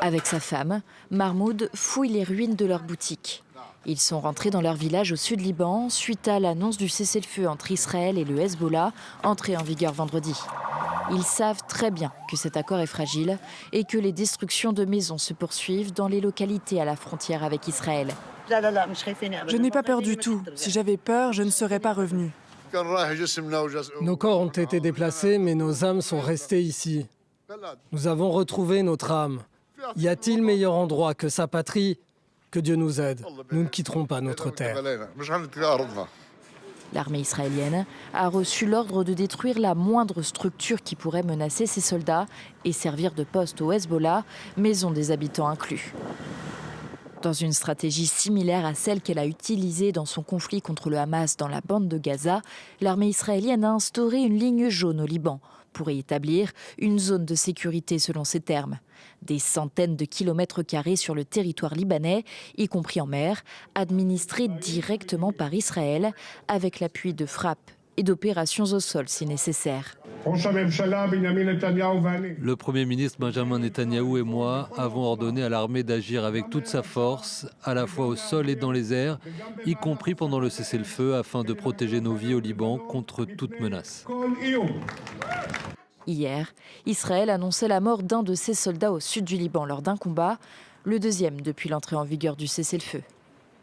Avec sa femme, Mahmoud fouille les ruines de leur boutique. Ils sont rentrés dans leur village au sud Liban suite à l'annonce du cessez-le-feu entre Israël et le Hezbollah, entré en vigueur vendredi. Ils savent très bien que cet accord est fragile et que les destructions de maisons se poursuivent dans les localités à la frontière avec Israël. Je n'ai pas peur du tout. Si j'avais peur, je ne serais pas revenu. Nos corps ont été déplacés, mais nos âmes sont restées ici. Nous avons retrouvé notre âme. Y a-t-il meilleur endroit que sa patrie? Que Dieu nous aide. Nous ne quitterons pas notre terre. L'armée israélienne a reçu l'ordre de détruire la moindre structure qui pourrait menacer ses soldats et servir de poste au Hezbollah, maison des habitants inclus. Dans une stratégie similaire à celle qu'elle a utilisée dans son conflit contre le Hamas dans la bande de Gaza, l'armée israélienne a instauré une ligne jaune au Liban pour y établir une zone de sécurité selon ses termes. Des centaines de kilomètres carrés sur le territoire libanais, y compris en mer, administrés directement par Israël, avec l'appui de frappes et d'opérations au sol si nécessaire. Le Premier ministre Benjamin Netanyahou et moi avons ordonné à l'armée d'agir avec toute sa force, à la fois au sol et dans les airs, y compris pendant le cessez-le-feu, afin de protéger nos vies au Liban contre toute menace. Hier, Israël annonçait la mort d'un de ses soldats au sud du Liban lors d'un combat, le deuxième depuis l'entrée en vigueur du cessez-le-feu.